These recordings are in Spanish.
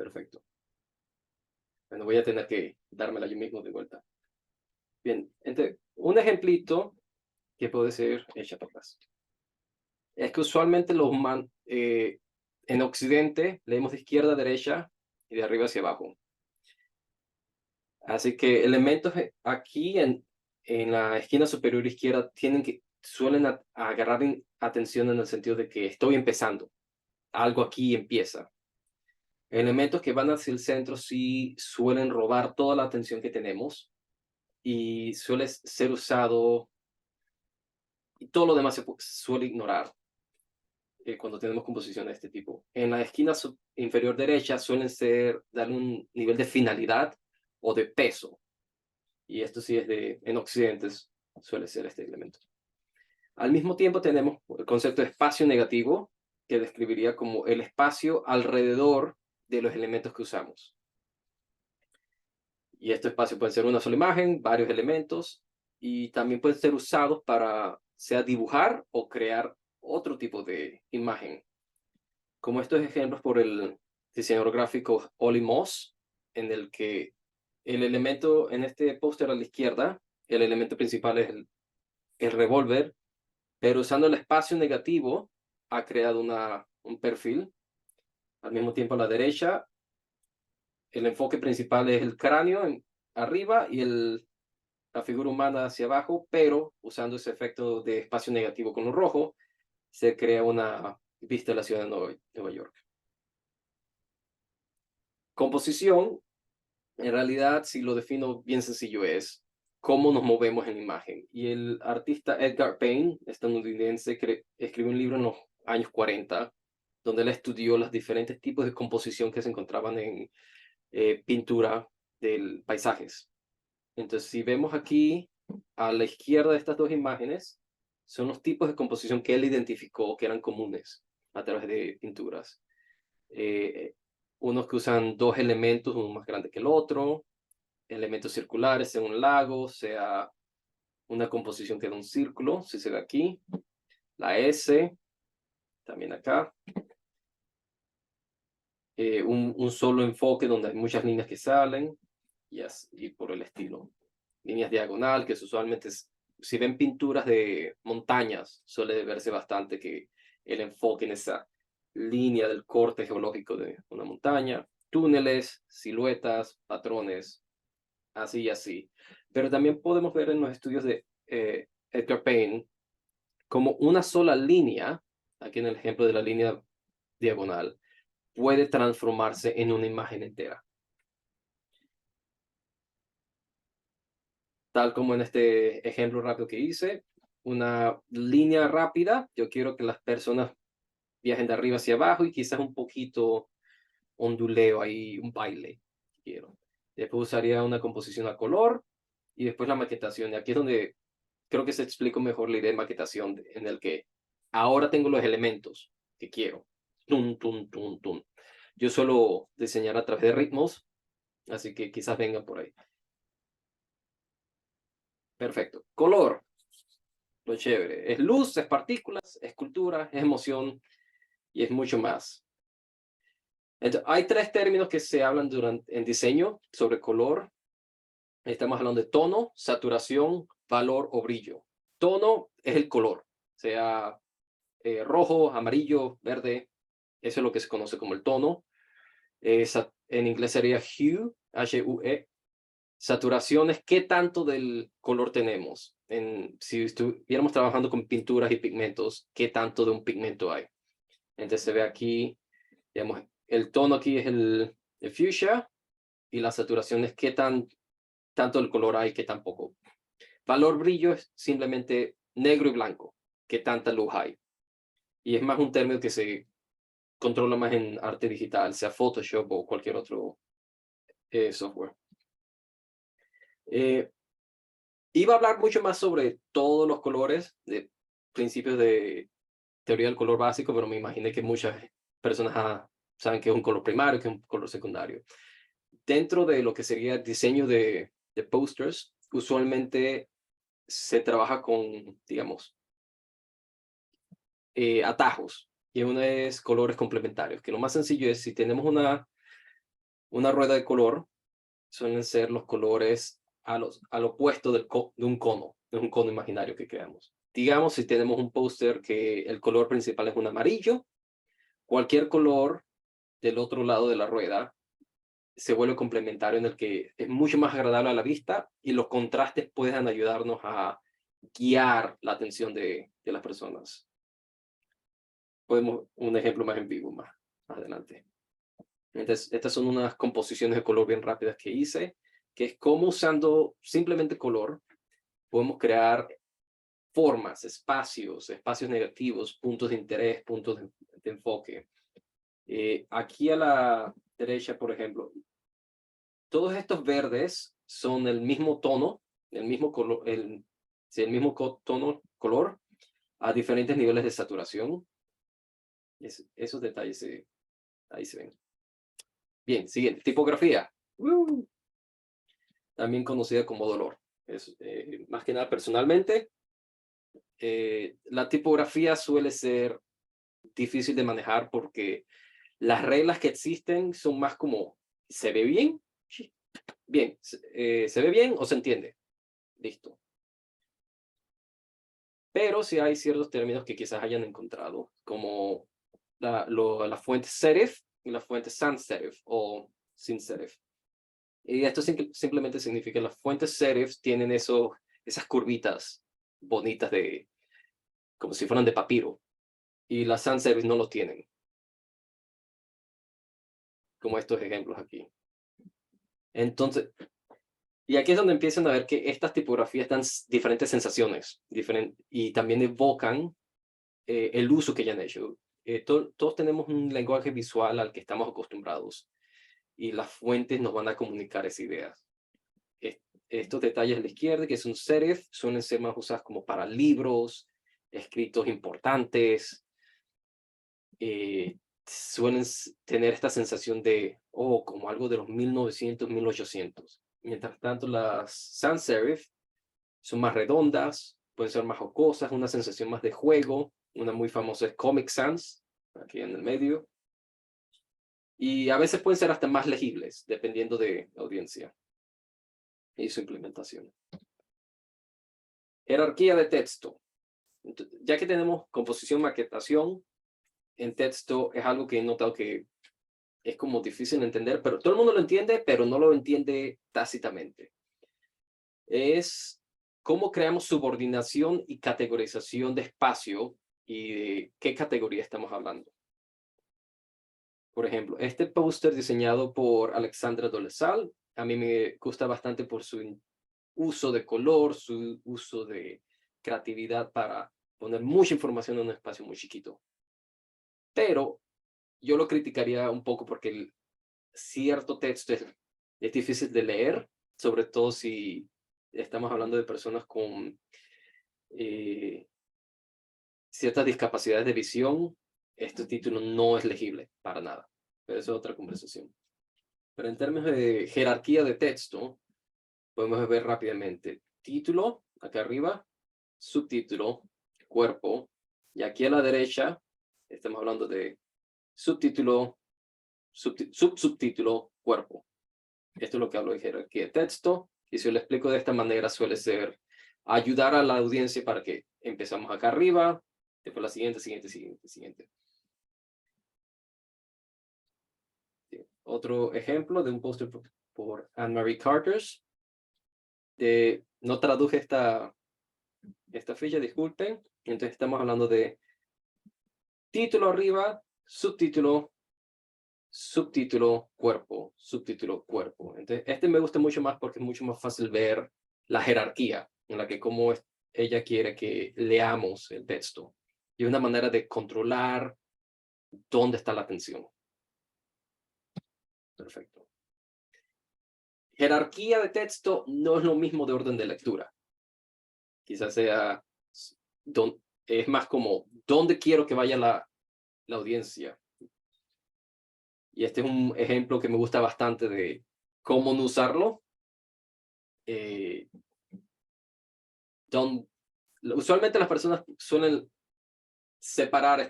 Perfecto. Bueno, voy a tener que dármela yo mismo de vuelta. Bien, entonces, un ejemplito que puede ser hecha para atrás. Es que usualmente en Occidente leemos de izquierda a derecha y de arriba hacia abajo. Así que elementos aquí en la esquina superior izquierda suelen agarrar atención en el sentido de que estoy empezando. Algo aquí empieza. Elementos que van hacia el centro sí suelen robar toda la atención que tenemos y suele ser usado y todo lo demás suele ignorar cuando tenemos composiciones de este tipo. En la esquina inferior derecha suelen darle un nivel de finalidad o de peso. Y esto sí en Occidente suele ser este elemento. Al mismo tiempo tenemos el concepto de espacio negativo, que describiría como el espacio alrededor de los elementos que usamos. Y este espacio puede ser una sola imagen, varios elementos, y también pueden ser usados para sea dibujar o crear otro tipo de imagen. Como estos ejemplos por el diseñador gráfico Olly Moss, en el que el elemento en este póster a la izquierda, el elemento principal es el revólver, pero usando el espacio negativo ha creado un perfil. Al mismo tiempo a la derecha, el enfoque principal es el cráneo arriba y la figura humana hacia abajo, pero usando ese efecto de espacio negativo con lo rojo, se crea una vista de la ciudad de Nueva York. Composición, en realidad, si lo defino bien sencillo, es cómo nos movemos en la imagen. Y el artista Edgar Payne, estadounidense, escribió un libro en los años 40, donde él estudió los diferentes tipos de composición que se encontraban en pintura de paisajes. Entonces, si vemos aquí a la izquierda de estas dos imágenes, son los tipos de composición que él identificó que eran comunes a través de pinturas. Unos que usan dos elementos, uno más grande que el otro, elementos circulares, sea un lago, sea una composición que da un círculo, si se ve aquí, la S, también acá, un solo enfoque donde hay muchas líneas que salen, y por el estilo. Líneas diagonal, que usualmente, si ven pinturas de montañas, suele verse bastante que el enfoque en esa línea del corte geológico de una montaña, túneles, siluetas, patrones, así y así. Pero también podemos ver en los estudios de Edgar Payne como una sola línea, aquí en el ejemplo de la línea diagonal, puede transformarse en una imagen entera. Tal como en este ejemplo rápido que hice, una línea rápida, yo quiero que las personas viajen de arriba hacia abajo y quizás un poquito onduleo ahí, un baile, quiero. Después usaría una composición a color y después la maquetación. Y aquí es donde creo que se explica mejor la idea de maquetación, en el que ahora tengo los elementos que quiero. Tum, tum, tum, tum. Yo suelo diseñar a través de ritmos, así que quizás vengan por ahí. Perfecto. Color. Lo chévere. Es luz, es partículas, es cultura, es emoción y es mucho más. Entonces, hay tres términos que se hablan en diseño sobre color. Estamos hablando de tono, saturación, valor o brillo. Tono es el color, sea rojo, amarillo, verde. Eso es lo que se conoce como el tono. En inglés sería hue, H-U-E. Saturación es qué tanto del color tenemos. Si estuviéramos trabajando con pinturas y pigmentos, qué tanto de un pigmento hay. Entonces se ve aquí, digamos, el tono aquí es el fuchsia y la saturación es qué tanto el color hay, qué tan poco. Valor brillo es simplemente negro y blanco, qué tanta luz hay. Y es más un término que se controla más en arte digital, sea Photoshop o cualquier otro software. Iba a hablar mucho más sobre todos los colores, de principios de teoría del color básico, pero me imaginé que muchas personas saben que es un color primario, que es un color secundario. Dentro de lo que sería el diseño de posters, usualmente se trabaja con, digamos, atajos, y uno es colores complementarios, que lo más sencillo es si tenemos Una rueda de color suelen ser los colores al opuesto de un cono imaginario que creamos. Digamos, si tenemos un póster que el color principal es un amarillo, cualquier color del otro lado de la rueda se vuelve complementario, en el que es mucho más agradable a la vista y los contrastes pueden ayudarnos a guiar la atención de las personas. Podemos un ejemplo más en vivo más adelante. Entonces, estas son unas composiciones de color bien rápidas que hice, que es como usando simplemente color podemos crear formas, espacios negativos, puntos de interés, puntos de enfoque. Aquí a la derecha, por ejemplo, todos estos verdes son el mismo tono, el mismo color, color a diferentes niveles de saturación. Esos detalles ahí se ven. Bien, siguiente, tipografía. También conocida como dolor. Más que nada, personalmente, la tipografía suele ser difícil de manejar porque las reglas que existen son más como, ¿se ve bien? Bien, ¿se ve bien o se entiende? Listo. Pero sí hay ciertos términos que quizás hayan encontrado, como la fuente serif y la fuente sans serif o sin serif. Y esto simplemente significa que las fuentes serif tienen esas curvitas bonitas como si fueran de papiro, y las sans serif no lo tienen, como estos ejemplos aquí. Entonces, y aquí es donde empiezan a ver que estas tipografías dan diferentes sensaciones, y también evocan el uso que ya han hecho. Todos tenemos un lenguaje visual al que estamos acostumbrados, y las fuentes nos van a comunicar esa idea. Estos detalles a la izquierda, que son serif, suelen ser más usados como para libros, escritos importantes. Suelen tener esta sensación de, como algo de los 1900, 1800. Mientras tanto, las sans serif son más redondas, pueden ser más jocosas, una sensación más de juego. Una muy famosa es Comic Sans, aquí en el medio. Y a veces pueden ser hasta más legibles, dependiendo de la audiencia y su implementación. Jerarquía de texto. Ya que tenemos composición, maquetación, en texto es algo que he notado que es como difícil de entender, pero todo el mundo lo entiende, pero no lo entiende tácitamente. Es cómo creamos subordinación y categorización de espacio y de qué categoría estamos hablando. Por ejemplo, este póster diseñado por Alexandra Dolezal, a mí me gusta bastante por su uso de color, su uso de creatividad para poner mucha información en un espacio muy chiquito. Pero yo lo criticaría un poco porque cierto texto es difícil de leer, sobre todo si estamos hablando de personas con ciertas discapacidades de visión. Este título no es legible para nada, pero eso es otra conversación. Pero en términos de jerarquía de texto, podemos ver rápidamente título, acá arriba, subtítulo, cuerpo, y aquí a la derecha estamos hablando de subtítulo, subtítulo, cuerpo. Esto es lo que hablo de jerarquía de texto, y si lo explico de esta manera suele ser ayudar a la audiencia para que empezamos acá arriba, después la siguiente. Sí. Otro ejemplo de un póster por Anne-Marie Carters. No traduje esta ficha, disculpen. Entonces estamos hablando de título arriba, subtítulo, subtítulo, cuerpo, subtítulo, cuerpo. Entonces, este me gusta mucho más porque es mucho más fácil ver la jerarquía en la que cómo ella quiere que leamos el texto. Y una manera de controlar dónde está la atención. Perfecto. Jerarquía de texto no es lo mismo de orden de lectura. Quizás sea, es más como, ¿dónde quiero que vaya la audiencia? Y este es un ejemplo que me gusta bastante de cómo no usarlo. Usualmente las personas suelen separar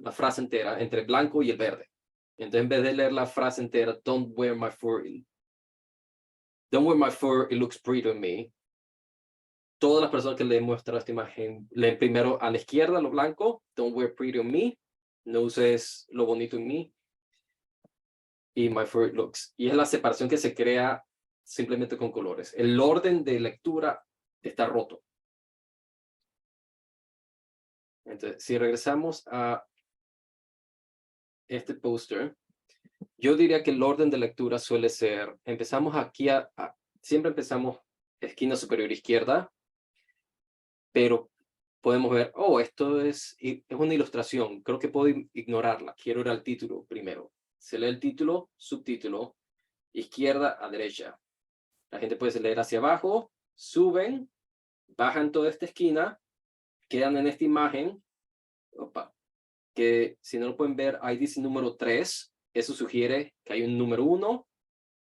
la frase entera entre blanco y el verde. Entonces, en vez de leer la frase entera, don't wear my fur, it looks pretty on me. Todas las personas que le muestran esta imagen, leen primero a la izquierda lo blanco, don't wear pretty on me, no uses lo bonito en mí, y my fur, it looks. Y es la separación que se crea simplemente con colores. El orden de lectura está roto. Entonces, si regresamos a este póster, yo diría que el orden de lectura suele ser, empezamos aquí siempre empezamos esquina superior izquierda, pero podemos ver, oh, esto es una ilustración, creo que puedo ignorarla, quiero ir al título primero. Se lee el título, subtítulo, izquierda a derecha. La gente puede leer hacia abajo, suben, bajan toda esta esquina, quedan en esta imagen, opa, que si no lo pueden ver, ahí dice número 3, eso sugiere que hay un número 1,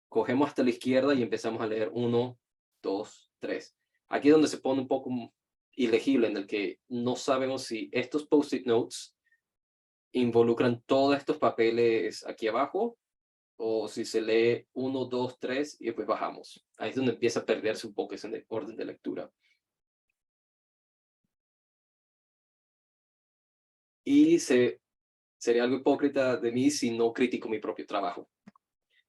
cogemos hasta la izquierda y empezamos a leer 1, 2, 3. Aquí es donde se pone un poco ilegible, en el que no sabemos si estos post-it notes involucran todos estos papeles aquí abajo, o si se lee 1, 2, 3 y después bajamos. Ahí es donde empieza a perderse un poco ese orden de lectura. Y sería algo hipócrita de mí si no critico mi propio trabajo.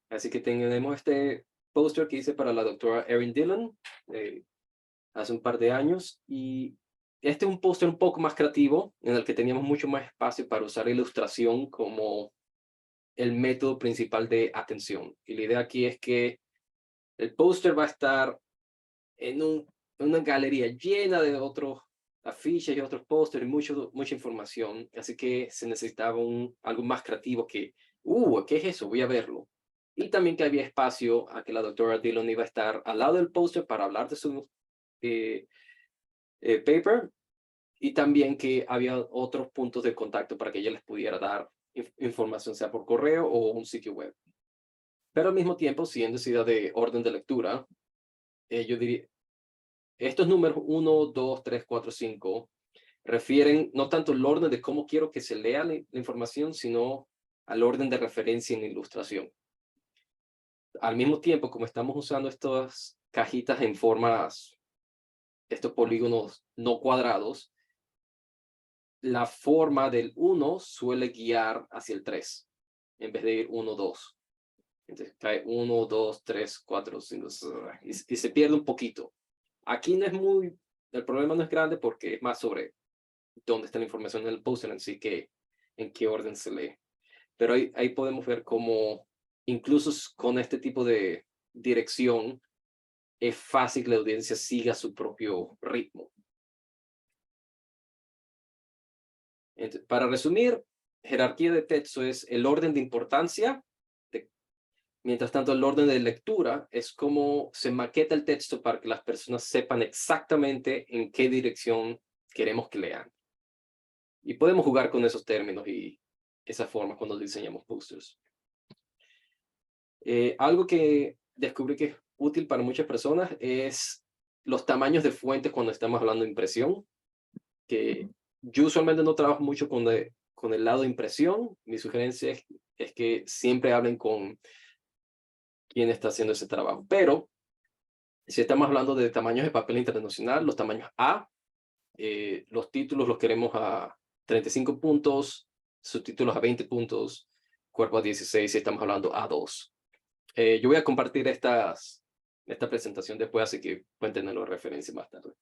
Así que tenemos este póster que hice para la doctora Erin Dillon hace un par de años, y este es un póster un poco más creativo, en el que teníamos mucho más espacio para usar ilustración como el método principal de atención. Y la idea aquí es que el póster va a estar en una galería llena de otros afiches y otros pósters y mucha información, así que se necesitaba algo más creativo que, ¿qué es eso? Voy a verlo. Y también que había espacio a que la doctora Dillon iba a estar al lado del póster para hablar de su paper, y también que había otros puntos de contacto para que ella les pudiera dar información, sea por correo o un sitio web. Pero al mismo tiempo, si en necesidad de orden de lectura, yo diría, estos números 1, 2, 3, 4, 5 refieren no tanto al orden de cómo quiero que se lea la información, sino al orden de referencia en la ilustración. Al mismo tiempo, como estamos usando estas cajitas en formas, estos polígonos no cuadrados, la forma del 1 suele guiar hacia el 3, en vez de ir 1, 2. Entonces cae 1, 2, 3, 4, 5, y se pierde un poquito. Aquí no es el problema no es grande porque es más sobre dónde está la información en el póster en sí que en qué orden se lee. Pero ahí podemos ver cómo incluso con este tipo de dirección es fácil que la audiencia siga su propio ritmo. Entonces, para resumir, jerarquía de texto es el orden de importancia. Mientras tanto, el orden de lectura es cómo se maqueta el texto para que las personas sepan exactamente en qué dirección queremos que lean. Y podemos jugar con esos términos y esa forma cuando diseñamos posters. Algo que descubrí que es útil para muchas personas es los tamaños de fuentes cuando estamos hablando de impresión, que yo usualmente no trabajo mucho con el lado de impresión. Mi sugerencia es que siempre hablen con quien está haciendo ese trabajo. Pero si estamos hablando de tamaños de papel internacional, los tamaños A, los títulos los queremos a 35 puntos, subtítulos a 20 puntos, cuerpo a 16 si estamos hablando A2. Yo voy a compartir esta presentación después, así que pueden tenerlo de referencia más tarde.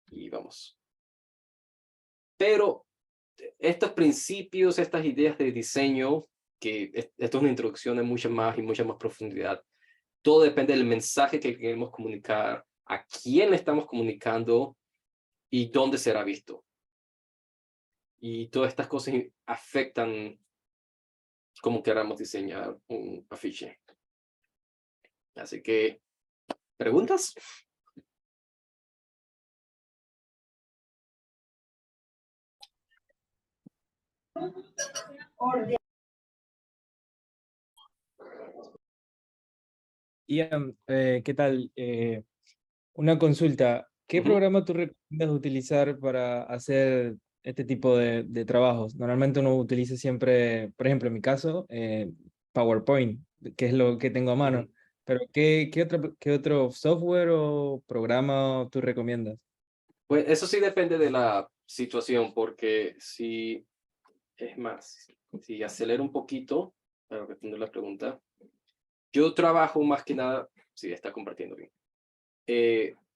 Y vamos. Pero estos principios, estas ideas de diseño, que esto es una introducción de mucha más profundidad, todo depende del mensaje que queremos comunicar, a quién le estamos comunicando y dónde será visto. Y todas estas cosas afectan cómo queramos diseñar un afiche. Así que, ¿preguntas? Ian, ¿qué tal? Una consulta. ¿Qué programa tú recomiendas utilizar para hacer este tipo de trabajos? Normalmente uno utiliza siempre, por ejemplo, en mi caso, PowerPoint, que es lo que tengo a mano. Ujú. Pero ¿qué otro software o programa tú recomiendas? Pues eso sí depende de la situación, porque si es más, si acelero un poquito para responder la pregunta, yo trabajo más que nada, si está compartiendo bien,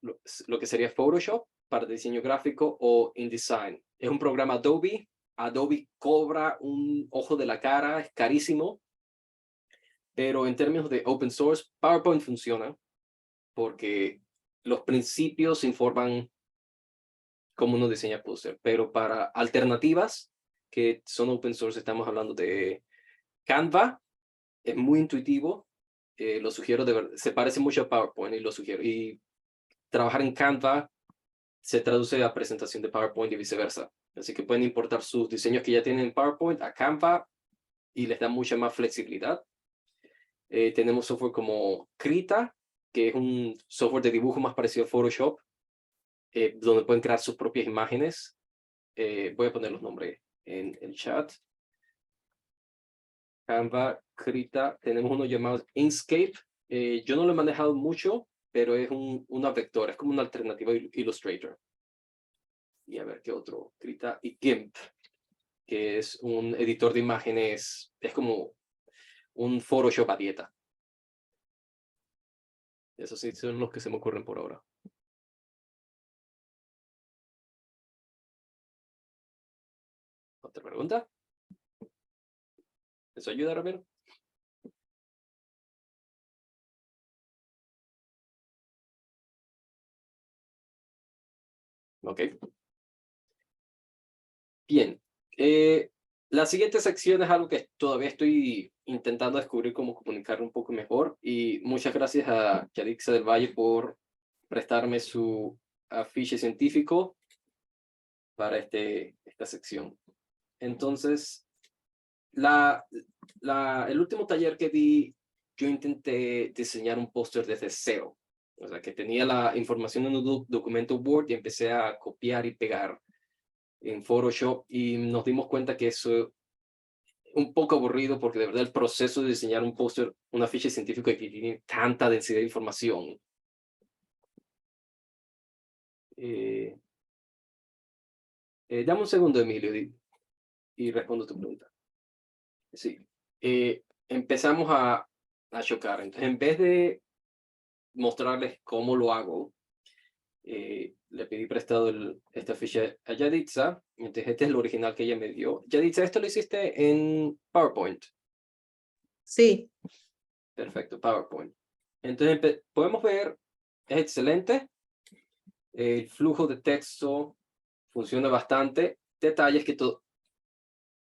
lo que sería Photoshop para diseño gráfico o InDesign. Es un programa Adobe. Adobe cobra un ojo de la cara, es carísimo, pero en términos de open source, PowerPoint funciona porque los principios informan cómo uno diseña póster, pero para alternativas que son open source, estamos hablando de Canva, es muy intuitivo, lo sugiero de verdad, se parece mucho a PowerPoint y lo sugiero. Y trabajar en Canva se traduce a presentación de PowerPoint y viceversa. Así que pueden importar sus diseños que ya tienen en PowerPoint a Canva y les da mucha más flexibilidad. Tenemos software como Krita, que es un software de dibujo más parecido a Photoshop, donde pueden crear sus propias imágenes. Voy a poner los nombres en el chat. Canva, Krita, tenemos uno llamado Inkscape. Yo no lo he manejado mucho, pero es una vectora, es como una alternativa a Illustrator. Y a ver qué otro. Krita y GIMP, que es un editor de imágenes, es como un Photoshop a dieta. Esos sí son los que se me ocurren por ahora. ¿Otra pregunta? ¿Eso ayuda, Ramiro? Ok. Bien. La siguiente sección es algo que todavía estoy intentando descubrir cómo comunicar un poco mejor. Y muchas gracias a Yadixa del Valle por prestarme su afiche científico para esta sección. Entonces, el último taller que di, yo intenté diseñar un póster desde cero. O sea, que tenía la información en un documento Word y empecé a copiar y pegar en Photoshop y nos dimos cuenta que eso es un poco aburrido porque de verdad el proceso de diseñar un póster, una ficha científica que tiene tanta densidad de información. Eh, Dame un segundo, Emilio, y respondo tu pregunta. Sí. Empezamos a chocar. Entonces, en vez de mostrarles cómo lo hago, le pedí prestado esta ficha a Yaditza. Entonces, este es el original que ella me dio. Yaditza, ¿esto lo hiciste en PowerPoint? Sí, Perfecto, PowerPoint. Entonces, podemos ver, es excelente. El flujo de texto funciona bastante. Detalles que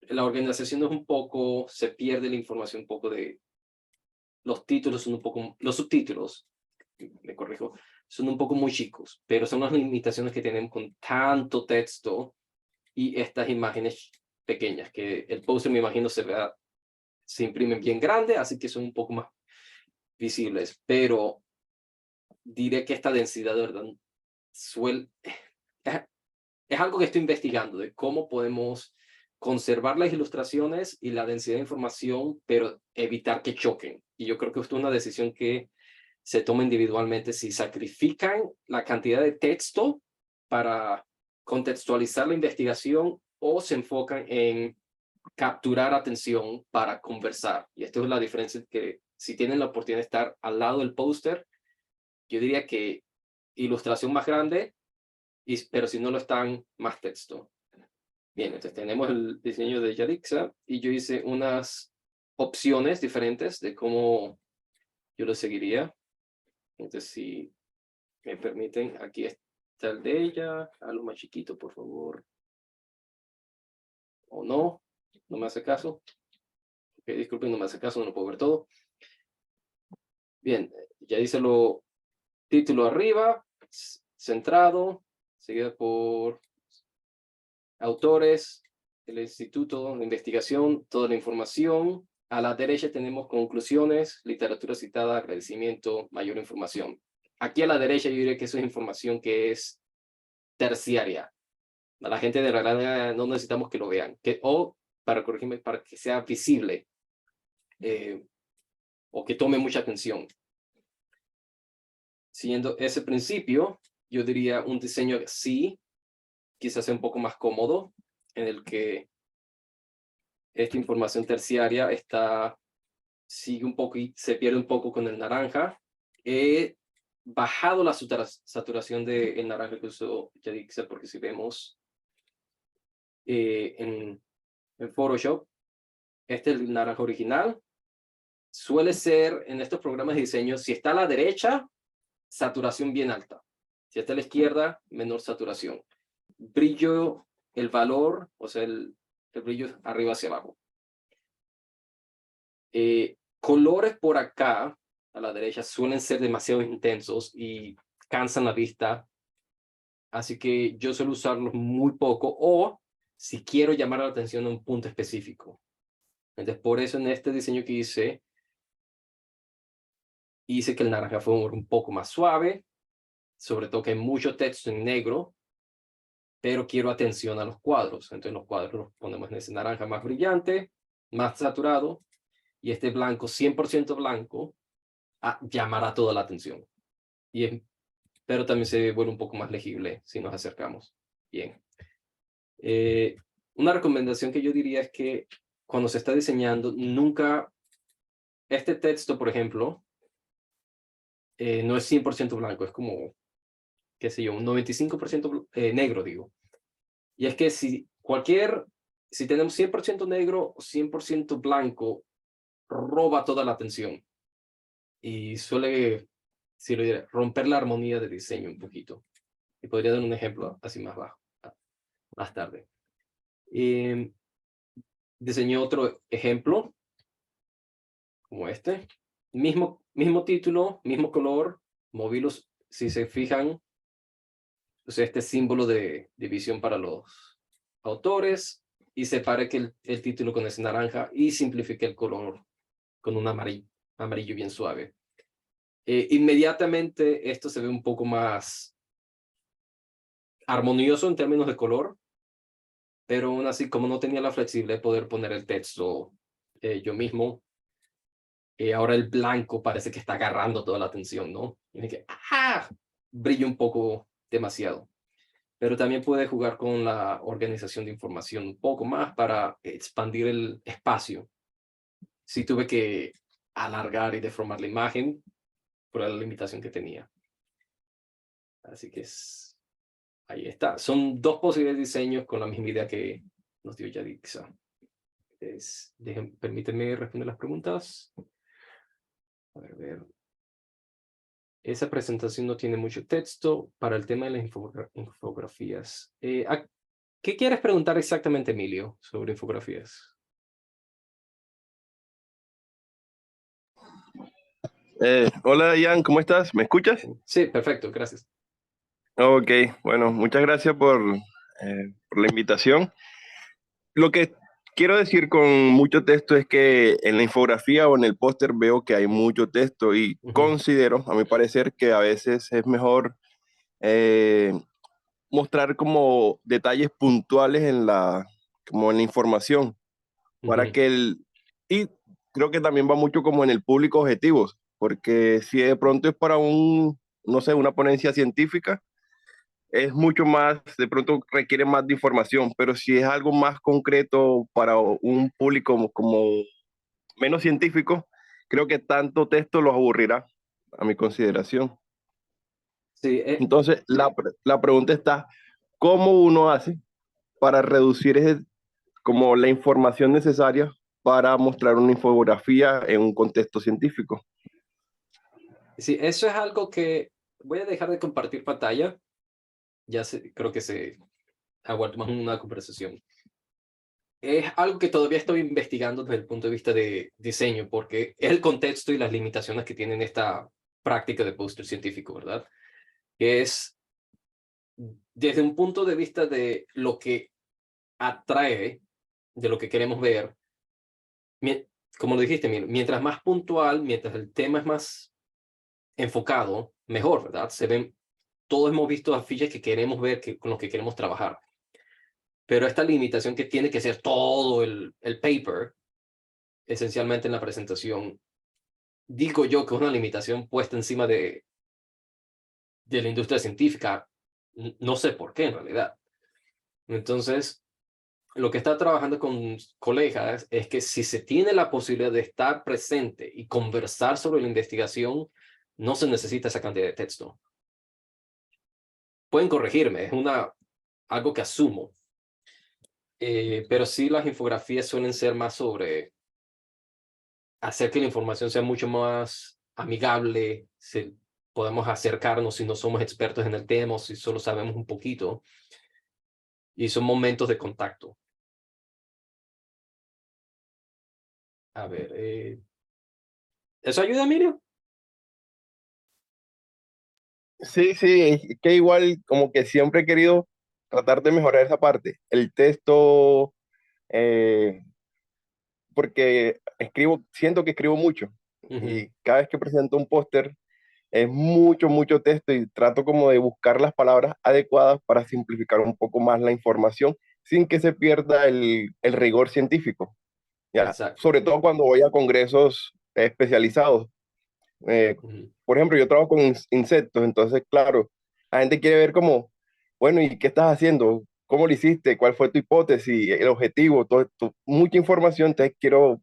la organización es un poco, se pierde la información un poco de los títulos, son un poco, los subtítulos, me corrijo, son un poco muy chicos, pero son las limitaciones que tenemos con tanto texto y estas imágenes pequeñas, que el póster me imagino se imprimen bien grande, así que son un poco más visibles, pero diré que esta densidad de verdad suele, es, es algo que estoy investigando, de cómo podemos conservar las ilustraciones y la densidad de información, pero evitar que choquen. Y yo creo que esto es una decisión que se toma individualmente, si sacrifican la cantidad de texto para contextualizar la investigación o se enfocan en capturar atención para conversar. Y esto es la diferencia, que si tienen la oportunidad de estar al lado del póster, yo diría que ilustración más grande, pero si no lo están, más texto. Bien, entonces tenemos el diseño de Yarixa y yo hice unas opciones diferentes de cómo yo lo seguiría. Entonces, si me permiten, aquí está el de ella, algo más chiquito, por favor. O no, no me hace caso. Okay, disculpen, no me hace caso, no lo puedo ver todo. Bien, ya dice lo título arriba, centrado, seguido por autores, el instituto de investigación, toda la información. A la derecha tenemos conclusiones, literatura citada, agradecimiento, mayor información. Aquí a la derecha yo diría que eso es información que es terciaria. A la gente de verdad no necesitamos que lo vean. O, para corregirme, para que sea visible. O que tome mucha atención. Siguiendo ese principio, yo diría un diseño así, quizás sea un poco más cómodo, en el que esta información terciaria sigue un poco y se pierde un poco con el naranja. He bajado la saturación del naranja que usó Yadixa, porque si vemos en Photoshop, este es el naranja original. Suele ser en estos programas de diseño, si está a la derecha, saturación bien alta. Si está a la izquierda, menor saturación. Brillo, el valor, o sea, el brillo arriba hacia abajo. Colores por acá, a la derecha, suelen ser demasiado intensos y cansan la vista. Así que yo suelo usarlos muy poco, o si quiero llamar la atención a un punto específico. Entonces, por eso en este diseño que hice que el naranja fue un poco más suave, sobre todo que hay mucho texto en negro, pero quiero atención a los cuadros. Entonces los cuadros los ponemos en ese naranja más brillante, más saturado, y este blanco, 100% blanco, llamará toda la atención. Pero también se vuelve un poco más legible si nos acercamos. Bien. Una recomendación que yo diría es que cuando se está diseñando, nunca, este texto, por ejemplo, no es 100% blanco, es como, qué sé yo, un 95% negro, digo. Y es que si tenemos 100% negro o 100% blanco, roba toda la atención. Y suele, si lo diré, romper la armonía de diseño un poquito. Y podría dar un ejemplo así más tarde. Diseñé otro ejemplo, como este. Mismo título, mismo color, moví si se fijan, pues este símbolo de división para los autores, y separé que el título con ese naranja y simplifiqué el color con un amarillo bien suave. Inmediatamente esto se ve un poco más armonioso en términos de color, pero aún así, como no tenía la flexibilidad de poder poner el texto yo mismo, ahora el blanco parece que está agarrando toda la atención, ¿no? Y que, brilla un poco demasiado. Pero también puede jugar con la organización de información un poco más para expandir el espacio. Sí tuve que alargar y deformar la imagen por la limitación que tenía. Así que ahí está. Son dos posibles diseños con la misma idea que nos dio Yadixa. Permíteme responder las preguntas. A ver. Esa presentación no tiene mucho texto para el tema de las infografías. ¿Qué quieres preguntar exactamente, Emilio, sobre infografías? Hola, Ian, ¿cómo estás? ¿Me escuchas? Sí, perfecto, gracias. Ok, bueno, muchas gracias por la invitación. Lo que quiero decir con mucho texto es que en la infografía o en el póster veo que hay mucho texto y considero, a mi parecer, que a veces es mejor mostrar como detalles puntuales como en la información, para que y creo que también va mucho como en el público objetivo, porque si de pronto es para no sé, una ponencia científica, es mucho más, de pronto requiere más de información, pero si es algo más concreto para un público como menos científico, creo que tanto texto los aburrirá, a mi consideración. Sí, Entonces, la pregunta está, ¿cómo uno hace para reducir como la información necesaria para mostrar una infografía en un contexto científico? sí, eso es algo que voy a dejar de compartir pantalla. Creo que se ha vuelto más una conversación. Es algo que todavía estoy investigando desde el punto de vista de diseño, porque es el contexto y las limitaciones que tienen esta práctica de póster científico, ¿verdad? Que es desde un punto de vista de lo que atrae, de lo que queremos ver. Como lo dijiste, mientras más puntual, mientras el tema es más enfocado, mejor, ¿verdad? Todos hemos visto afiches que queremos ver, con los que queremos trabajar. Pero esta limitación que tiene que ser todo el paper, esencialmente en la presentación, digo yo que es una limitación puesta encima de la industria científica. No sé por qué en realidad. Entonces, lo que está trabajando con colegas es que si se tiene la posibilidad de estar presente y conversar sobre la investigación, no se necesita esa cantidad de texto. Pueden corregirme, es algo que asumo. Pero sí, las infografías suelen ser más sobre hacer que la información sea mucho más amigable, podemos acercarnos si no somos expertos en el tema o si solo sabemos un poquito. Y son momentos de contacto. A ver, ¿eso ayuda, Emilio? Sí, sí, es que igual como que siempre he querido tratar de mejorar esa parte. El texto, eh, porque siento que escribo mucho Ujú, y cada vez que presento un póster es mucho, mucho texto y trato como de buscar las palabras adecuadas para simplificar un poco más la información sin que se pierda el rigor científico, ¿ya? exacto. Sobre todo cuando voy a congresos especializados. Ujú, Por ejemplo, yo trabajo con insectos, entonces, claro, la gente quiere ver como, bueno, ¿y qué estás haciendo? ¿Cómo lo hiciste? ¿Cuál fue tu hipótesis? ¿El objetivo? Todo esto, mucha información, entonces quiero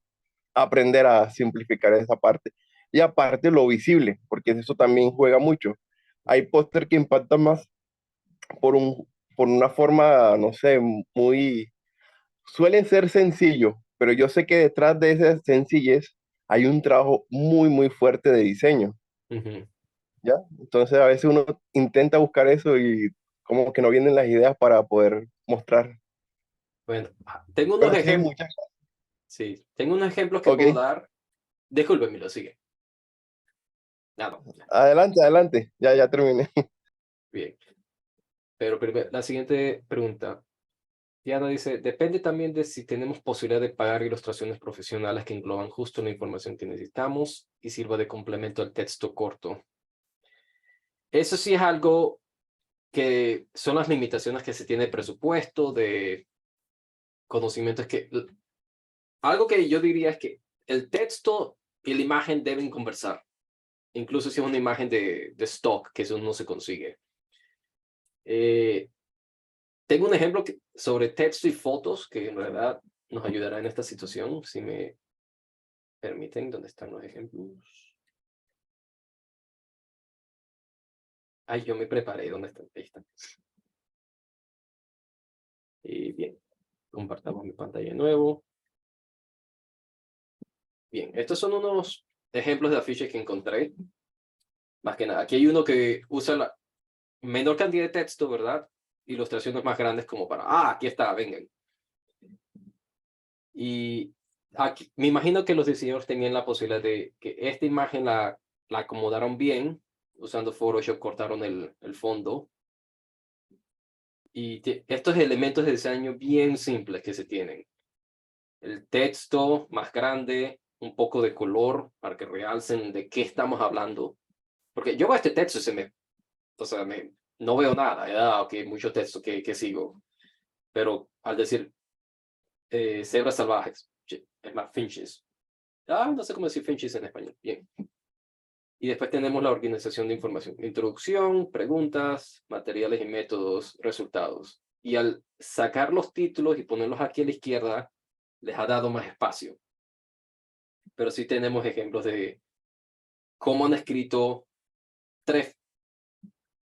aprender a simplificar esa parte. Y aparte lo visible, porque eso también juega mucho. Hay póster que impactan más por por una forma, no sé, suelen ser sencillos, pero yo sé que detrás de esa sencillez hay un trabajo muy, muy fuerte de diseño, ujú. ¿ya? Entonces a veces uno intenta buscar eso y como que no vienen las ideas para poder mostrar. Bueno, tengo unos Pero sí, ejemplos. muchas. Sí, tengo unos ejemplos que puedo Ok, dar. Discúlpeme, lo sigue. Nada, ya, adelante, adelante, ya terminé. bien. Pero primero, la siguiente pregunta. Diana dice, depende también de si tenemos posibilidad de pagar ilustraciones profesionales que engloban justo la información que necesitamos y sirva de complemento al texto corto. Eso sí es algo que son las limitaciones que se tiene de presupuesto, de conocimientos algo que yo diría es que el texto y la imagen deben conversar, incluso si es una imagen de stock, que eso no se consigue. Eh, Tengo un ejemplo sobre texto y fotos que en realidad nos ayudará en esta situación, si me permiten. ¿Dónde están los ejemplos? Ay, yo me preparé. ¿Dónde están? Ahí están. Y bien, compartamos mi pantalla de nuevo. Bien, estos son unos ejemplos de afiches que encontré. Más que nada, aquí hay uno que usa la menor cantidad de texto, ¿verdad? Ilustraciones más grandes como para, aquí está, vengan. Y aquí, me imagino que los diseñadores tenían la posibilidad de que esta imagen la acomodaron bien, usando Photoshop cortaron el fondo. Y estos elementos de diseño bien simples que se tienen. El texto más grande, un poco de color para que realcen de qué estamos hablando. Porque yo veo este texto y o sea, no veo nada. Ok, mucho texto que sigo. Pero al decir cebras salvajes, es más finches. No sé cómo decir finches en español. Bien. Y después tenemos la organización de información. Introducción, preguntas, materiales y métodos, resultados. Y al sacar los títulos y ponerlos aquí a la izquierda, les ha dado más espacio. Pero sí tenemos ejemplos de cómo han escrito tres,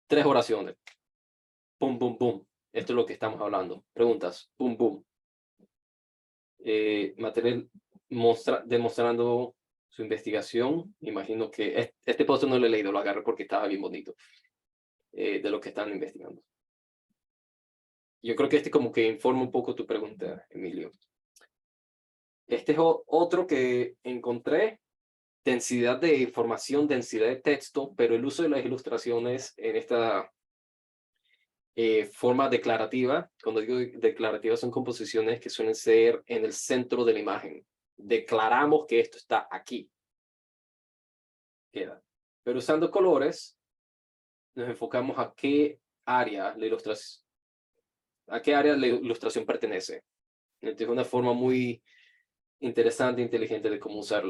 tres oraciones. Pum, pum, pum. Esto es lo que estamos hablando. Preguntas. Pum, pum. Material demostrando su investigación. Imagino que este post no lo he leído, lo agarré porque estaba bien bonito. De lo que están investigando. Yo creo que este como que informa un poco tu pregunta, Emilio. Este es otro que encontré, densidad de información, densidad de texto, pero el uso de las ilustraciones en esta forma declarativa. Cuando digo declarativa son composiciones que suelen ser en el centro de la imagen. Declaramos que esto está aquí. Queda. Pero usando colores, nos enfocamos a qué área la ilustración, a qué área la ilustración pertenece. Entonces, es una forma muy interesante e inteligente de cómo usar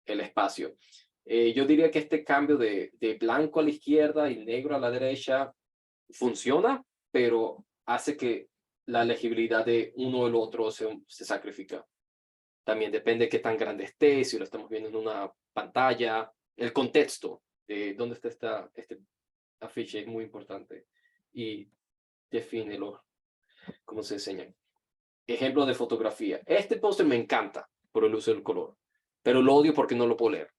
el espacio. Yo diría que este cambio de blanco a la izquierda y negro a la derecha funciona, pero hace que la legibilidad de uno o el otro se sacrifica. También depende de qué tan grande esté, si lo estamos viendo en una pantalla, el contexto de dónde está este afiche es muy importante y define cómo se enseña. Ejemplo de fotografía. Este póster me encanta por el uso del color, pero lo odio porque no lo puedo leer.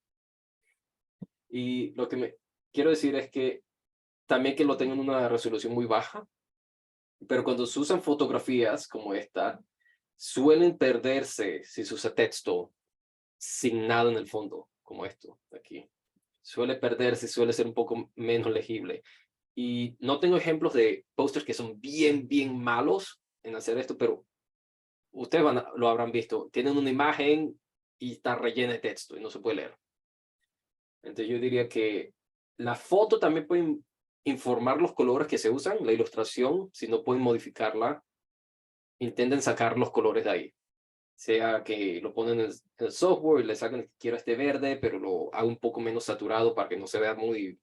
Y lo que me quiero decir es que también que lo tengo en una resolución muy baja, pero cuando se usan fotografías como esta, suelen perderse si se usa texto sin nada en el fondo, como esto aquí. Suele perderse, suele ser un poco menos legible. Y no tengo ejemplos de pósters que son bien, bien malos en hacer esto, pero ustedes lo habrán visto. Tienen una imagen y está rellena de texto y no se puede leer. Entonces yo diría que la foto también puede informar los colores que se usan, la ilustración, si no pueden modificarla, intenten sacar los colores de ahí. Sea que lo ponen en el software y le sacan que quiero este verde, pero lo hago un poco menos saturado para que no se vea muy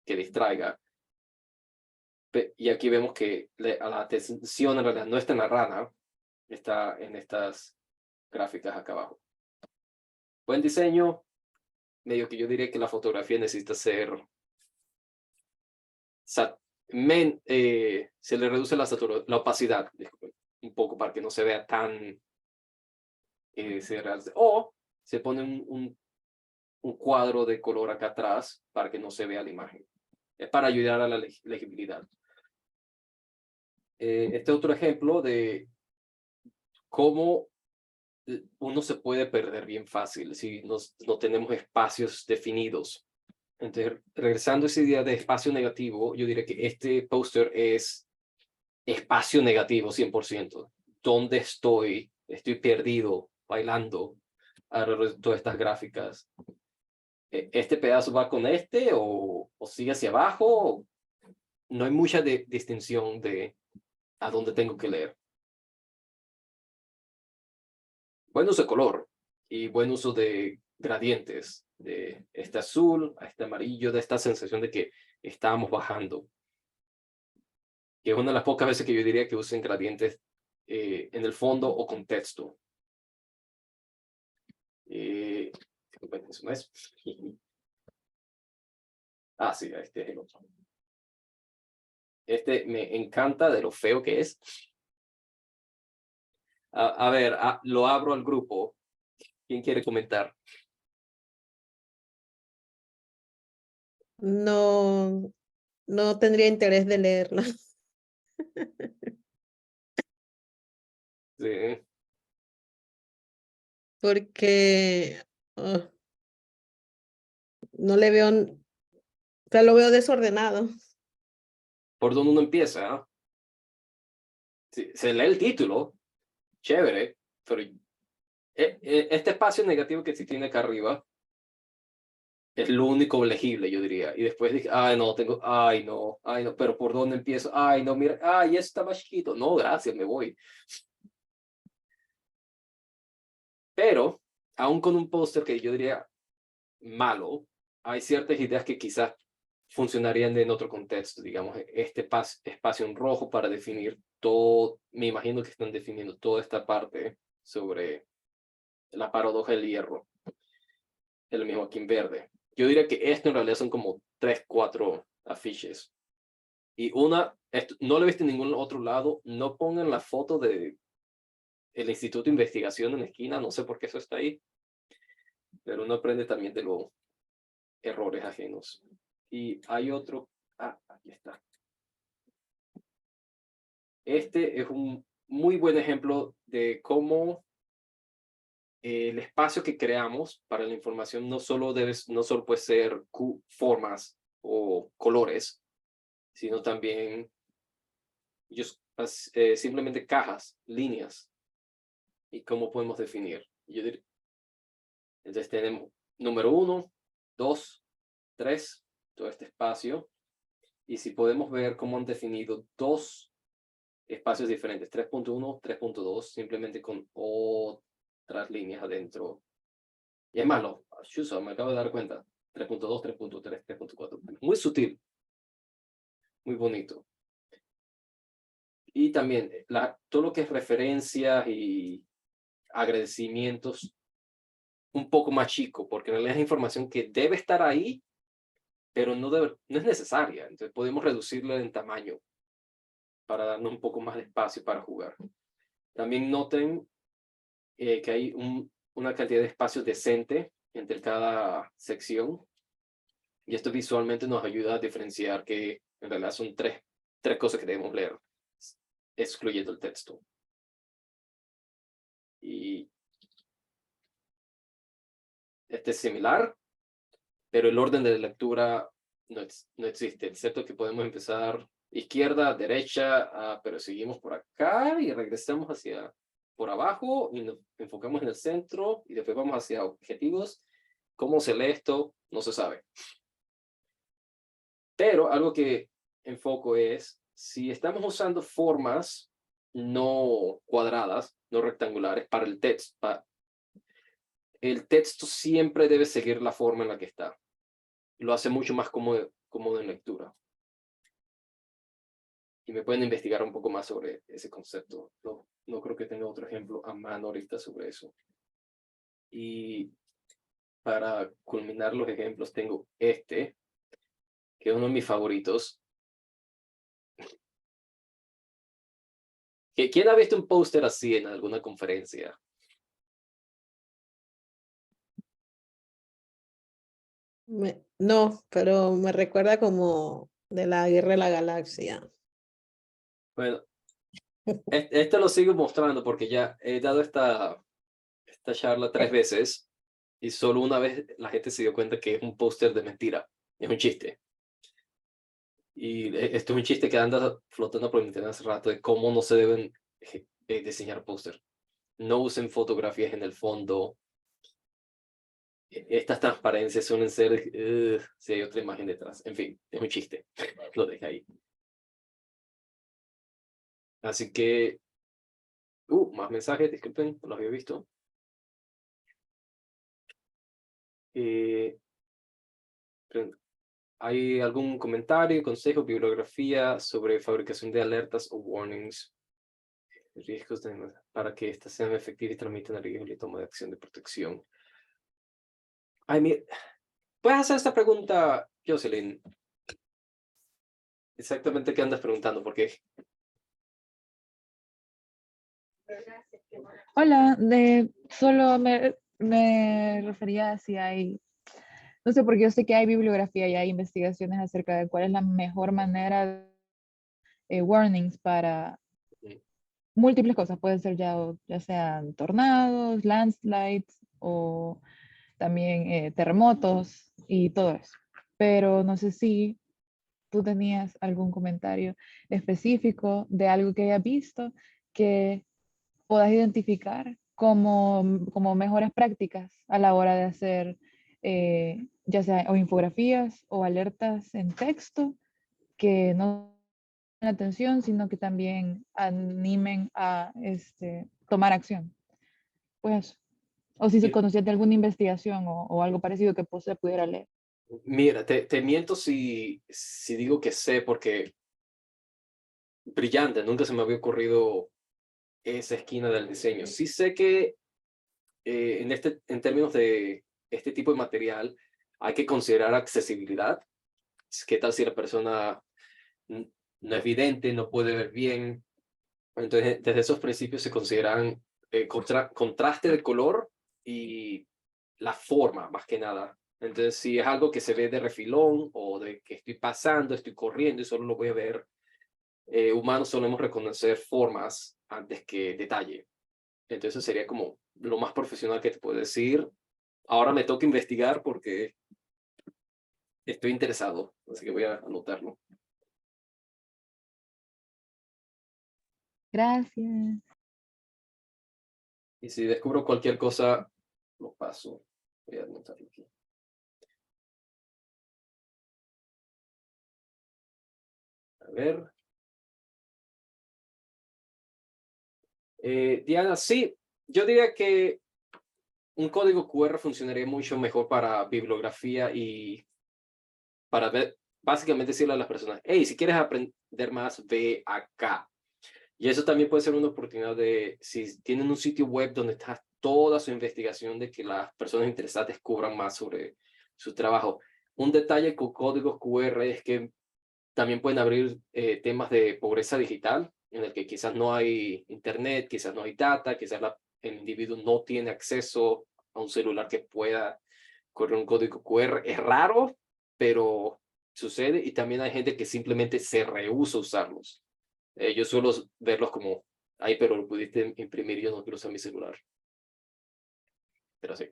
que distraiga. Y aquí vemos que la atención en realidad no está en la rana, está en estas gráficas acá abajo. Buen diseño, medio que yo diría que la fotografía necesita ser... se le reduce la opacidad, disculpen, un poco para que no se vea tan... o se pone un cuadro de color acá atrás para que no se vea la imagen. Es para ayudar a la legibilidad. Este otro ejemplo de cómo uno se puede perder bien fácil si no tenemos espacios definidos. Entonces, regresando a esa idea de espacio negativo, yo diría que este póster es espacio negativo 100%. ¿Dónde estoy? Estoy perdido, bailando alrededor de todas estas gráficas. ¿Este pedazo va con este o sigue hacia abajo? No hay mucha distinción de a dónde tengo que leer. Buen uso de color y buen uso de gradientes, de este azul a este amarillo, de esta sensación de que estábamos bajando. Que es una de las pocas veces que yo diría que usen gradientes en el fondo o con texto. Eso no es. Ah, sí, este es el otro. Este me encanta de lo feo que es. A ver, lo abro al grupo. ¿Quién quiere comentar? No, no tendría interés de leerlo. Sí. Porque no le veo, o sea, lo veo desordenado. ¿Por dónde uno empieza? ¿Ah? Sí, se lee el título, chévere, pero este espacio negativo que sí tiene acá arriba es lo único legible, yo diría. Y después dije, ay, no, ay, no, pero ¿por dónde empiezo? Ay, no, mira, ay, está más chiquito. No, gracias, me voy. Pero, aún con un póster que yo diría malo, hay ciertas ideas que quizás funcionarían en otro contexto. Digamos, este espacio en rojo para definir todo, me imagino que están definiendo toda esta parte sobre la paradoja del hierro. Es lo mismo aquí en verde. Yo diría que esto en realidad son como 3, 4 afiches. Y no lo he visto en ningún otro lado, no pongan la foto de el Instituto de Investigación en la esquina, no sé por qué eso está ahí, pero uno aprende también de los errores ajenos. Y hay otro, aquí está. Este es un muy buen ejemplo de cómo el espacio que creamos para la información no solo puede ser formas o colores, sino también simplemente cajas, líneas, y cómo podemos definir. Entonces tenemos número 1, 2, 3, todo este espacio, y si podemos ver cómo han definido dos espacios diferentes, 3.1, 3.2, simplemente con otras líneas adentro. Y es malo, me acabo de dar cuenta, 3.2, 3.3, 3.4, muy sutil, muy bonito. Y también todo lo que es referencias y agradecimientos, un poco más chico, porque en realidad es información que debe estar ahí, pero no es necesaria. Entonces podemos reducirla en tamaño para darnos un poco más de espacio para jugar. También noten que hay una cantidad de espacio decente entre cada sección. Y esto visualmente nos ayuda a diferenciar que en realidad son tres cosas que debemos leer, excluyendo el texto. Y este es similar, pero el orden de lectura no existe, excepto que podemos empezar izquierda, derecha, pero seguimos por acá y regresamos hacia por abajo y nos enfocamos en el centro y después vamos hacia objetivos. ¿Cómo se lee esto? No se sabe. Pero algo que enfoco es, si estamos usando formas no cuadradas, no rectangulares para el texto, el texto siempre debe seguir la forma en la que está. Lo hace mucho más cómodo en lectura. Y me pueden investigar un poco más sobre ese concepto. No creo que tenga otro ejemplo a mano ahorita sobre eso. Y para culminar los ejemplos tengo este, que es uno de mis favoritos. ¿Quién ha visto un póster así en alguna conferencia? No, pero me recuerda como de la Guerra de la Galaxia. Bueno, este lo sigo mostrando porque ya he dado esta charla 3 veces y solo una vez la gente se dio cuenta que es un póster de mentira. Es un chiste. Y esto es un chiste que anda flotando por el internet hace rato de cómo no se deben diseñar póster. No usen fotografías en el fondo. Estas transparencias suelen ser si hay otra imagen detrás. En fin, es un chiste. Lo dejé ahí. Así que... más mensajes, disculpen, no los había visto. ¿Hay algún comentario, consejo, bibliografía sobre fabricación de alertas o warnings? Riesgos para que éstas sean efectivas y transmitan el riesgo y toma de acción de protección. Ay, mira, ¿puedes hacer esta pregunta, Jocelyn? Exactamente qué andas preguntando, porque... Hola, solo me refería a si hay, no sé, porque yo sé que hay bibliografía y hay investigaciones acerca de cuál es la mejor manera de warnings para múltiples cosas. Pueden ser ya sean tornados, landslides o también terremotos y todo eso. Pero no sé si tú tenías algún comentario específico de algo que hayas visto que puedas identificar como mejores prácticas a la hora de hacer ya sea o infografías o alertas en texto que no den atención, sino que también animen a tomar acción. Pues, o si se conocía de alguna investigación o algo parecido que se pudiera leer. Mira, te miento si digo que sé, porque brillante, nunca se me había ocurrido esa esquina del diseño. Sí sé que en términos de este tipo de material hay que considerar accesibilidad. ¿Qué tal si la persona no es vidente, no puede ver bien? Entonces, desde esos principios se consideran contraste de color y la forma, más que nada. Entonces, si es algo que se ve de refilón o de que estoy pasando, estoy corriendo y solo lo voy a ver, humanos solemos reconocer formas antes que detalle. Entonces, sería como lo más profesional que te puedo decir. Ahora me toca investigar porque estoy interesado, así que voy a anotarlo. Gracias. Y si descubro cualquier cosa, lo paso. Voy a anotarlo aquí. A ver. Diana, sí, yo diría que un código QR funcionaría mucho mejor para bibliografía y para ver, básicamente decirle a las personas, hey, si quieres aprender más, ve acá. Y eso también puede ser una oportunidad de, si tienen un sitio web donde está toda su investigación, de que las personas interesadas descubran más sobre su trabajo. Un detalle con códigos QR es que también pueden abrir temas de pobreza digital, en el que quizás no hay internet, quizás no hay data, quizás el individuo no tiene acceso a un celular que pueda correr un código QR. Es raro, pero sucede, y también hay gente que simplemente se rehúsa a usarlos. Yo suelo verlos como, ay, pero lo pudiste imprimir, yo no quiero usar mi celular. Pero sí.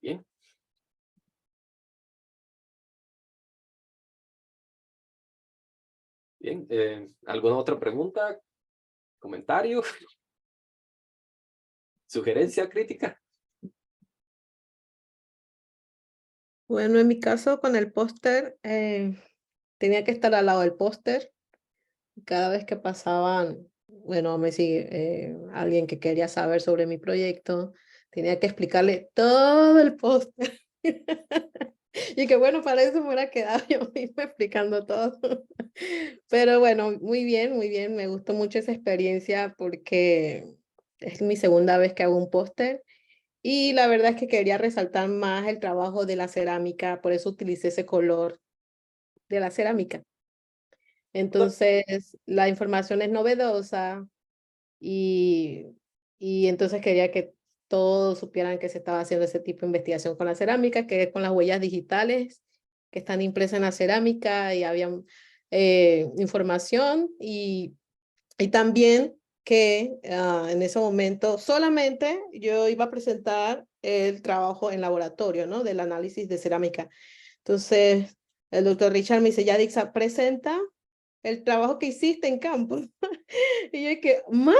Bien. Bien. ¿Alguna otra pregunta? ¿Comentario? ¿Sugerencia? ¿Crítica? Bueno, en mi caso con el póster, tenía que estar al lado del póster. Cada vez que pasaban, bueno, me sigue alguien que quería saber sobre mi proyecto, tenía que explicarle todo el póster. Y que bueno, para eso me hubiera quedado yo misma explicando todo. Pero bueno, muy bien, muy bien. Me gustó mucho esa experiencia porque es mi segunda vez que hago un póster. Y la verdad es que quería resaltar más el trabajo de la cerámica, por eso utilicé ese color de la cerámica. Entonces, la información es novedosa y, y entonces quería que todos supieran que se estaba haciendo ese tipo de investigación con la cerámica, que es con las huellas digitales que están impresas en la cerámica, y había información y también que en ese momento solamente yo iba a presentar el trabajo en laboratorio, ¿no? Del análisis de cerámica. Entonces, el doctor Richard me dice, ya Dixa, presenta el trabajo que hiciste en campo. Y yo que, más,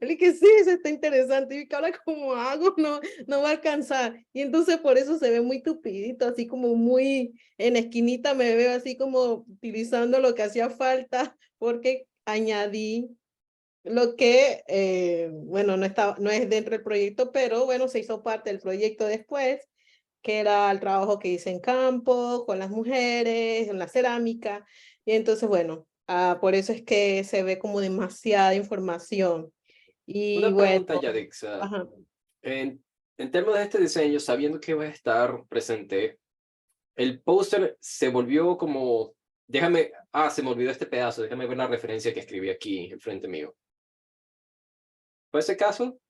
él que sí, eso está interesante. Y yo que ahora cómo hago, no va a alcanzar. Y entonces por eso se ve muy tupidito, así como muy en esquinita me veo así como utilizando lo que hacía falta, porque añadí lo que, bueno, no es dentro del proyecto, pero bueno, se hizo parte del proyecto después, que era el trabajo que hice en campo, con las mujeres, en la cerámica. Y entonces, bueno, por eso es que se ve como demasiada información. Y Una bueno, pregunta, Yadix. ajá, En términos de este diseño, sabiendo que va a estar presente, el póster se volvió como, déjame, se me olvidó este pedazo, déjame ver la referencia que escribí aquí enfrente mío. ¿Fue ese caso?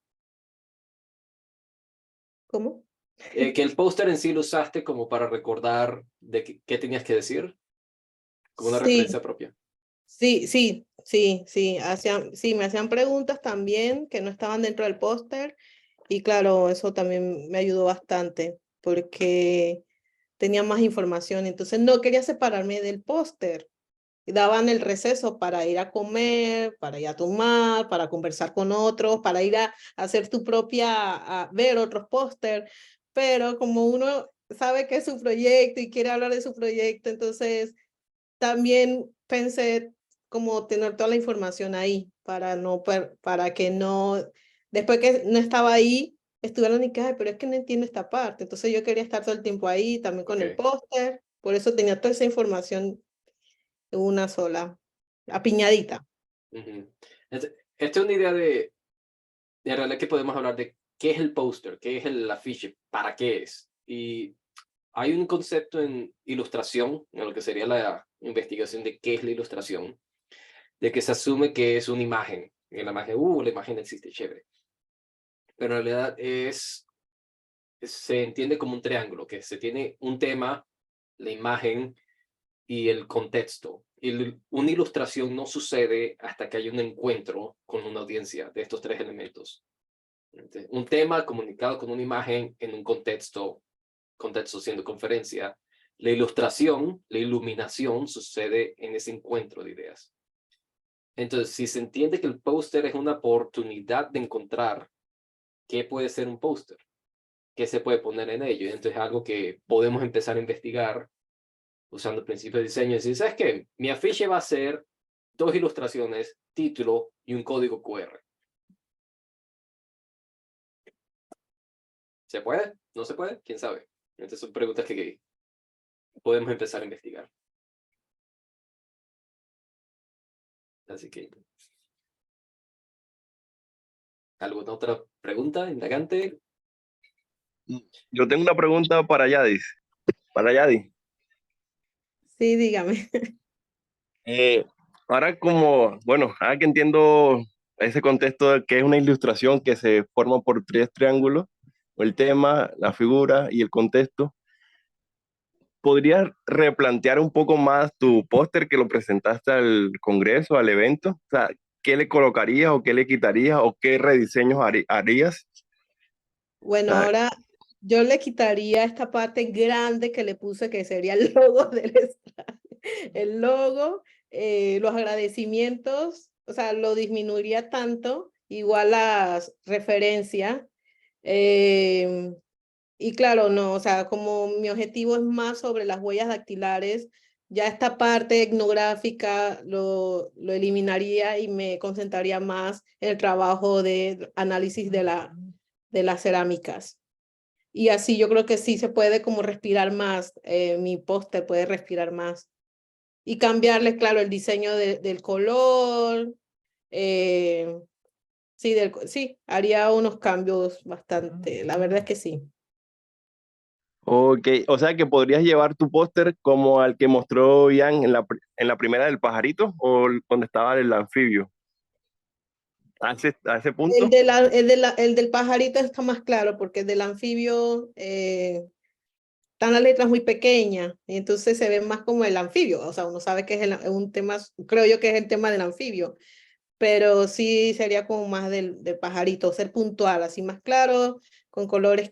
¿cómo? Que el póster en sí lo usaste como para recordar de qué tenías que decir, como una Sí, referencia propia. sí, me hacían preguntas también que no estaban dentro del póster, y claro, eso también me ayudó bastante porque tenía más información, entonces no quería separarme del póster. Daban el receso para ir a comer, para ir a tomar, para conversar con otros, para ir a hacer tu propia, a ver otros póster, pero como uno sabe que es su proyecto y quiere hablar de su proyecto, entonces también pensé como tener toda la información ahí para que no, después que no estaba ahí, estuvieran y que, "Ay, pero es que no entiendo esta parte". Entonces yo quería estar todo el tiempo ahí, también con el Ok. póster, por eso tenía toda esa información en una sola, apiñadita. Ujú. Esta es una idea de realidad que podemos hablar de qué es el póster, qué es el afiche, para qué es. Y hay un concepto en ilustración, en lo que sería la investigación de qué es la ilustración, de que se asume que es una imagen. En la imagen, la imagen existe, chévere. Pero en realidad se entiende como un triángulo, que se tiene un tema, la imagen y el contexto. Y una ilustración no sucede hasta que hay un encuentro con una audiencia de estos tres elementos. Un tema comunicado con una imagen en un contexto siendo conferencia. La ilustración, la iluminación sucede en ese encuentro de ideas. Entonces, si se entiende que el póster es una oportunidad de encontrar qué puede ser un póster, qué se puede poner en ello, entonces es algo que podemos empezar a investigar usando el principio de diseño, y decir, ¿sabes qué? Mi afiche va a ser 2 ilustraciones, título y un código QR. ¿Se puede? ¿No se puede? ¿Quién sabe? Estas son preguntas que podemos empezar a investigar. Así que, ¿alguna otra pregunta indagante? Yo tengo una pregunta para Yadis. Para Yadi. Sí, dígame. Eh, ahora como, bueno, ahora que entiendo ese contexto de que es una ilustración que se forma por 3 triángulos, el tema, la figura y el contexto, ¿podrías replantear un poco más tu póster que lo presentaste al congreso, al evento? O sea, ¿qué le colocarías o qué le quitarías o qué rediseños harías? Bueno, Ah, ahora yo le quitaría esta parte grande que le puse, que sería el logo del Estrade. El logo, los agradecimientos, o sea, lo disminuiría tanto, igual las referencias. Y claro, no, o sea, como mi objetivo es más sobre las huellas dactilares, ya esta parte etnográfica lo eliminaría y me concentraría más en el trabajo de análisis de las cerámicas. Y así yo creo que sí se puede como respirar más, mi póster puede respirar más. Y cambiarle, claro, el diseño del color. Sí, sí, haría unos cambios bastante, la verdad es que sí. ok, o sea que podrías llevar tu póster como al que mostró Ian en en la primera del pajarito o donde estaba el anfibio. A ese punto. El del pajarito está más claro porque el del anfibio están las letras muy pequeñas y entonces se ve más como el anfibio. O sea, uno sabe que es un tema, creo yo que es el tema del anfibio, pero sí sería como más del pajarito, ser puntual, así más claro, con colores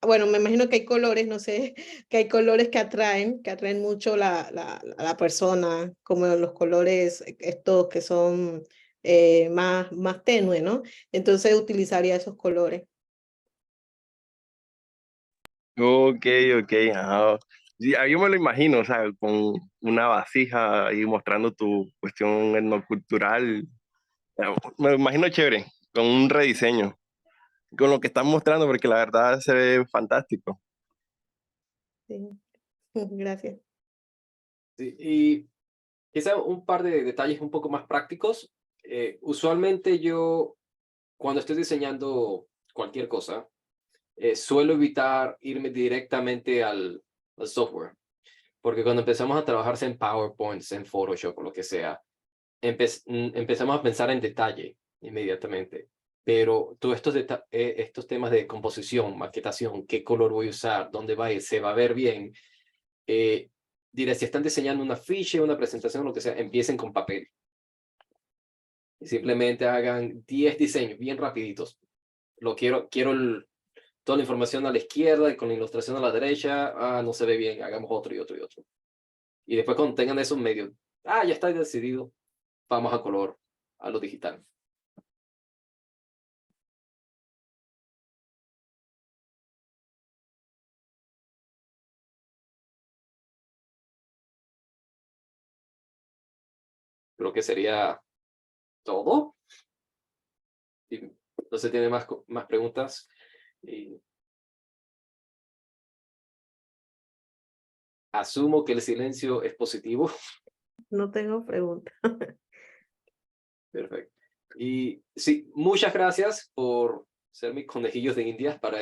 bueno, me imagino que hay colores, no sé, que hay colores que atraen mucho a la persona, como los colores estos que son más tenue, ¿no? Entonces utilizaría esos colores. Ok, ok. Ajá. Sí, yo me lo imagino, o sea, con una vasija y mostrando tu cuestión etnocultural. Me lo imagino chévere, con un rediseño, con lo que están mostrando, porque la verdad se ve fantástico. Sí. Gracias. Sí, y quizá un par de detalles un poco más prácticos. Usualmente yo, cuando estoy diseñando cualquier cosa, suelo evitar irme directamente al software, porque cuando empezamos a trabajarse en PowerPoint, en Photoshop o lo que sea, empezamos a pensar en detalle inmediatamente. Pero todos estos temas de composición, maquetación, qué color voy a usar, dónde va a ir, se va a ver bien, diré, si están diseñando una ficha, una presentación, lo que sea, empiecen con papel. Y simplemente hagan 10 diseños bien rapiditos. Quiero toda la información a la izquierda y con la ilustración a la derecha. Ah, no se ve bien, hagamos otro y otro y otro. Y después cuando tengan eso en medio, ya está decidido, vamos a color, a lo digital. Creo que sería todo. Y no se tiene más preguntas. Y asumo que el silencio es positivo. No tengo pregunta. Perfecto. Y sí, muchas gracias por ser mis conejillos de Indias para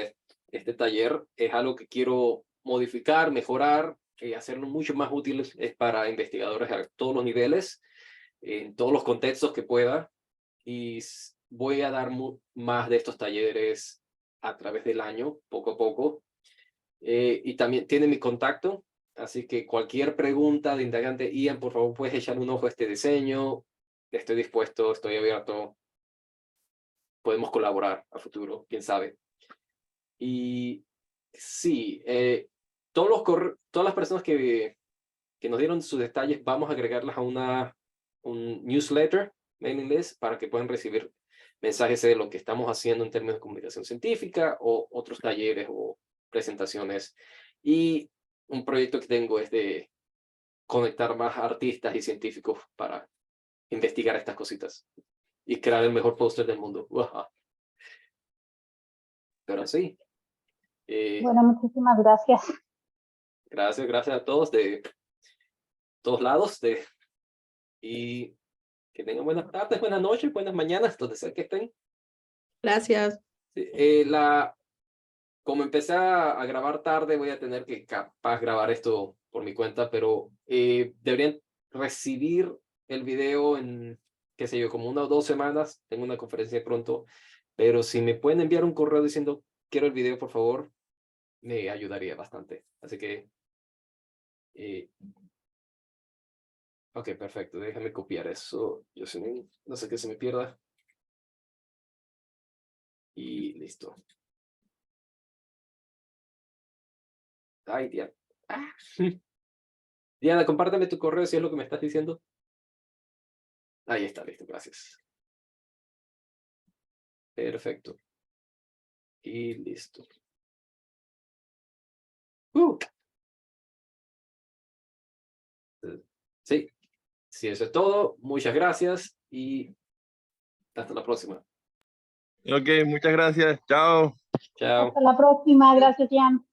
este taller. Es algo que quiero modificar, mejorar, hacerlo mucho más útil para investigadores a todos los niveles, en todos los contextos que pueda. Y voy a dar más de estos talleres a través del año, poco a poco. Y también tiene mi contacto, así que cualquier pregunta de indagante, Ian, por favor, puedes echar un ojo a este diseño. Estoy dispuesto, estoy abierto. Podemos colaborar a futuro, quién sabe. Y sí, todas las personas que nos dieron sus detalles, vamos a agregarlas a un newsletter, mailing list, para que puedan recibir mensajes de lo que estamos haciendo en términos de comunicación científica o otros talleres o presentaciones Y un proyecto que tengo es de conectar más artistas y científicos para investigar estas cositas y crear el mejor póster del mundo. Uaja. Pero sí. Bueno, muchísimas gracias. Gracias a todos de todos lados. Y que tengan buenas tardes, buenas noches, buenas mañanas, donde sea que estén. Gracias. Sí, como empecé a grabar tarde, voy a tener que capaz grabar esto por mi cuenta, pero deberían recibir el video en, qué sé yo, como 1 o 2 semanas. Tengo una conferencia pronto, pero si me pueden enviar un correo diciendo quiero el video, por favor, me ayudaría bastante. Así que, ok, perfecto, déjame copiar eso. Yo no sé qué se me pierda. Y listo. Ay, Diana. Ah. Diana, compárteme tu correo si es lo que me estás diciendo. Ahí está, listo, gracias. Perfecto. Y listo. Sí, sí, eso es todo. Muchas gracias y hasta la próxima. Ok, muchas gracias. Chao. Chao. Hasta la próxima. Gracias, Jan.